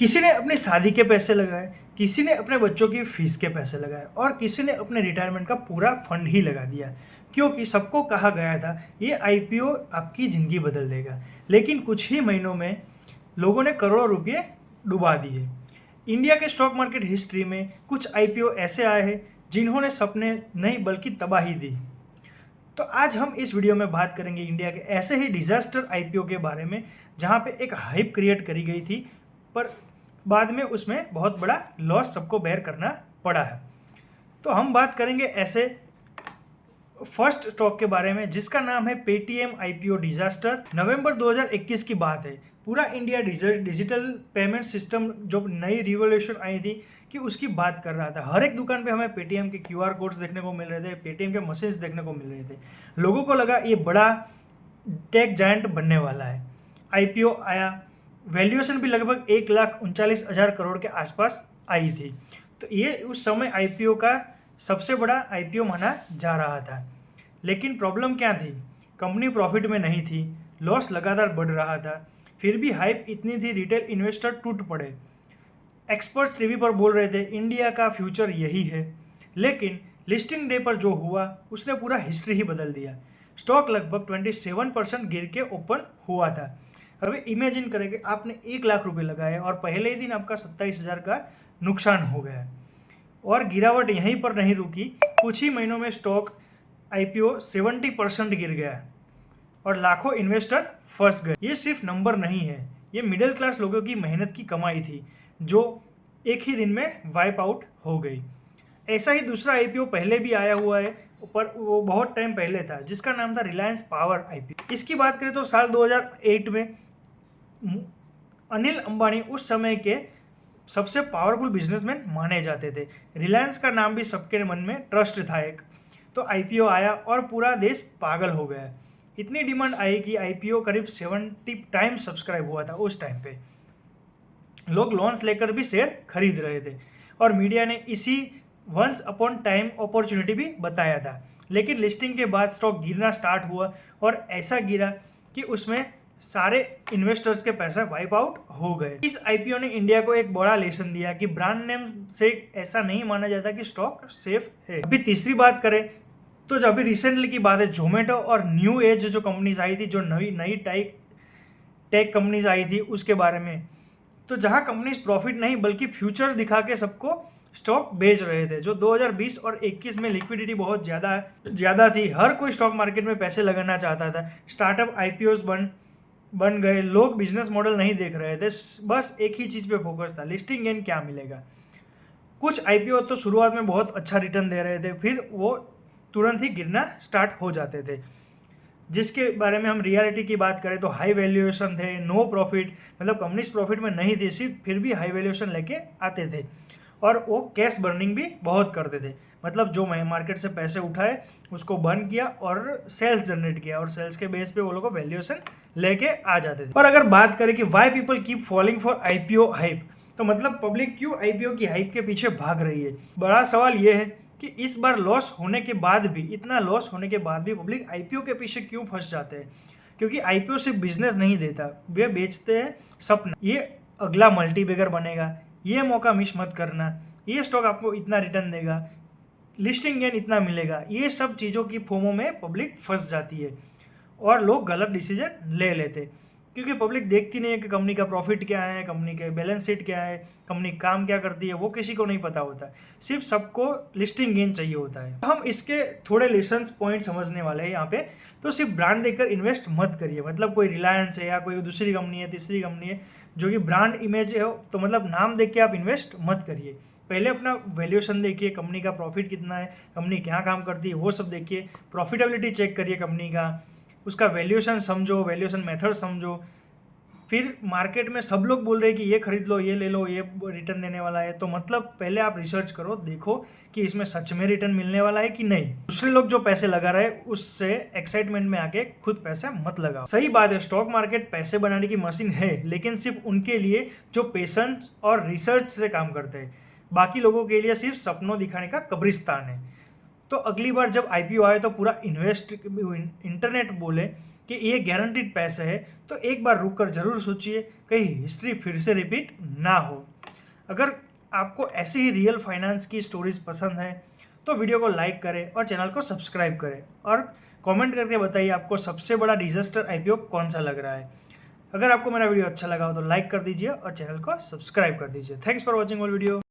किसी ने अपनी शादी के पैसे लगाए, किसी ने अपने बच्चों की फीस के पैसे लगाए और किसी ने अपने रिटायरमेंट का पूरा फंड ही लगा दिया, क्योंकि सबको कहा गया था ये आईपीओ आपकी ज़िंदगी बदल देगा। लेकिन कुछ ही महीनों में लोगों ने करोड़ों रुपये डुबा दिए। इंडिया के स्टॉक मार्केट हिस्ट्री में कुछ आईपीओ ऐसे आए हैं जिन्होंने सपने नहीं बल्कि तबाही दी। तो आज हम इस वीडियो में बात करेंगे इंडिया के ऐसे ही डिजास्टर आईपीओ के बारे में, जहां पे एक हाइप क्रिएट करी गई थी पर बाद में उसमें बहुत बड़ा लॉस सबको बेयर करना पड़ा है। तो हम बात करेंगे ऐसे फर्स्ट स्टॉक के बारे में जिसका नाम है पेटीएम आईपीओ डिजास्टर। नवंबर 2021 की बात है। पूरा इंडिया डिजिटल पेमेंट सिस्टम जो नई रिवोल्यूशन आई थी कि उसकी बात कर रहा था। हर एक दुकान पे हमें पेटीएम के क्यूआर कोड्स देखने को मिल रहे थे, पेटीएम के मशीन्स देखने को मिल रहे थे। लोगों को लगा ये बड़ा टेक जायंट बनने वाला है। आईपीओ आया, वैल्यूएशन भी लगभग 1,39,000 करोड़ के आसपास आई थी। तो ये उस समय आईपीओ का सबसे बड़ा आईपीओ माना जा रहा था। लेकिन प्रॉब्लम क्या थी? कंपनी प्रॉफिट में नहीं थी, लॉस लगातार बढ़ रहा था। फिर भी हाइप इतनी थी, रिटेल इन्वेस्टर टूट पड़े। एक्सपर्ट्स टीवी पर बोल रहे थे इंडिया का फ्यूचर यही है। लेकिन लिस्टिंग डे पर जो हुआ उसने पूरा हिस्ट्री ही बदल दिया। स्टॉक लगभग 27% गिर के ओपन हुआ था। अभी इमेजिन करें कि आपने 1,00,000 रुपये लगाए और पहले ही दिन आपका 27,000 का नुकसान हो गया। और गिरावट यहीं पर नहीं रुकी, कुछ ही महीनों में स्टॉक आईपीओ 70% गिर गया और लाखों इन्वेस्टर फंस गए। ये सिर्फ नंबर नहीं है, ये मिडिल क्लास लोगों की मेहनत की कमाई थी जो एक ही दिन में वाइप आउट हो गई। ऐसा ही दूसरा आईपीओ पहले भी आया हुआ है, पर वो बहुत टाइम पहले था, जिसका नाम था रिलायंस पावर आईपीओ। इसकी बात करें तो साल 2008 में अनिल अंबानी उस समय के सबसे पावरफुल बिजनेसमैन माने जाते थे। रिलायंस का नाम भी सबके मन में ट्रस्ट था एक। तो आईपीओ आया और पूरा देश पागल हो गया। इतनी डिमांड आई कि आईपीओ करीब 70 टाइम्स सब्सक्राइब हुआ था। उस टाइम पे लोग लोन्स लेकर भी शेयर खरीद रहे थे और मीडिया ने इसी वंस अपॉन टाइम अपॉर्चुनिटी भी बताया था। लेकिन लिस्टिंग के बाद स्टॉक गिरना स्टार्ट हुआ और ऐसा गिरा कि उसमें सारे इन्वेस्टर्स के पैसे वाइप आउट हो गए। इस आईपीओ ने इंडिया को एक बड़ा लेसन दिया कि ब्रांड नेम से ऐसा नहीं माना जाता कि स्टॉक सेफ है। अभी तीसरी बात करें तो जब अभी रिसेंटली की बात है, जोमेटो और न्यू एज जो कंपनीज आई थी, जो नई टेक कंपनीज आई थी, उसके बारे में। तो जहां कंपनीज प्रॉफिट नहीं बल्कि फ्यूचर दिखा के सबको स्टॉक बेच रहे थे। जो 2020 और 21 में लिक्विडिटी बहुत ज़्यादा थी, हर कोई स्टॉक मार्केट में पैसे लगाना चाहता था। स्टार्टअप आईपीओस बन गए, लोग बिजनेस मॉडल नहीं देख रहे थे, बस एक ही चीज़ पे फोकस था, लिस्टिंग गेन क्या मिलेगा। कुछ आईपीओ तो शुरुआत में बहुत अच्छा रिटर्न दे रहे थे, फिर वो तुरंत ही गिरना स्टार्ट हो जाते थे। जिसके बारे में हम रियलिटी की बात करें तो हाई वैल्यूएशन थे, नो प्रॉफिट, मतलब कंपनीज प्रॉफिट में नहीं थी सिर्फ, फिर भी हाई वैल्यूएशन लेके आते थे और वो कैश बर्निंग भी बहुत करते थे। मतलब जो मार्केट से पैसे उठाए उसको बर्न किया और सेल्स जनरेट किया और सेल्स के बेस पे वो लोग वैल्यूएशन लेके आ जाते थे। पर अगर बात करें कि why people keep following for IPO hype, तो मतलब पब्लिक क्यों आईपीओ की हाइप के पीछे भाग रही है। बड़ा सवाल ये है कि इस बार लॉस होने के बाद भी, इतना लॉस होने के बाद भी पब्लिक आईपीओ के पीछे क्यों फंस जाते हैं। क्योंकि आईपीओ सिर्फ बिजनेस नहीं देता, वे बेचते हैं सपना। ये अगला मल्टीबैगर बनेगा, ये मौका मिस मत करना, ये स्टॉक आपको इतना रिटर्न देगा, लिस्टिंग गेन इतना मिलेगा। ये सब चीज़ों की फोमो में पब्लिक फंस जाती है और लोग गलत डिसीजन ले लेते, क्योंकि पब्लिक देखती नहीं है कि कंपनी का प्रॉफिट क्या है, कंपनी के बैलेंस शीट क्या है, कंपनी काम क्या करती है, वो किसी को नहीं पता होता। सिर्फ सबको लिस्टिंग गेन चाहिए होता है। हम इसके थोड़े लेसन्स पॉइंट समझने वाले हैं यहाँ पे। तो सिर्फ ब्रांड देखकर इन्वेस्ट मत करिए। मतलब कोई रिलायंस है या कोई दूसरी कंपनी है, तीसरी कंपनी है जो कि ब्रांड इमेज है, तो मतलब नाम देख के आप इन्वेस्ट मत करिए। पहले अपना वैल्यूएशन देखिए, कंपनी का प्रॉफिट कितना है, कंपनी क्या काम करती है, वो सब देखिए। प्रॉफिटेबिलिटी चेक करिए कंपनी का, उसका वैल्यूएशन समझो, वैल्यूएशन मेथड समझो। फिर मार्केट में सब लोग बोल रहे हैं कि ये खरीद लो, ये ले लो, ये रिटर्न देने वाला है, तो मतलब पहले आप रिसर्च करो, देखो कि इसमें सच में रिटर्न मिलने वाला है कि नहीं। दूसरे लोग जो पैसे लगा रहे हैं उससे एक्साइटमेंट में आके खुद पैसे मत लगाओ। सही बात है, स्टॉक मार्केट पैसे बनाने की मशीन है, लेकिन सिर्फ उनके लिए जो पेशेंस और रिसर्च से काम करते हैं। बाकी लोगों के लिए सिर्फ सपनों दिखाने का कब्रिस्तान है। तो अगली बार जब आईपीओ आए तो पूरा इंटरनेट बोले कि ये गारंटीड पैसा है, तो एक बार रुक कर जरूर सोचिए कहीं हिस्ट्री फिर से रिपीट ना हो। अगर आपको ऐसी ही रियल फाइनेंस की स्टोरीज पसंद है तो वीडियो को लाइक करें और चैनल को सब्सक्राइब करें और कमेंट करके बताइए आपको सबसे बड़ा डिजास्टर आईपीओ कौन सा लग रहा है। अगर आपको मेरा वीडियो अच्छा लगा हो तो लाइक कर दीजिए और चैनल को सब्सक्राइब कर दीजिए। Thanks for watching all video.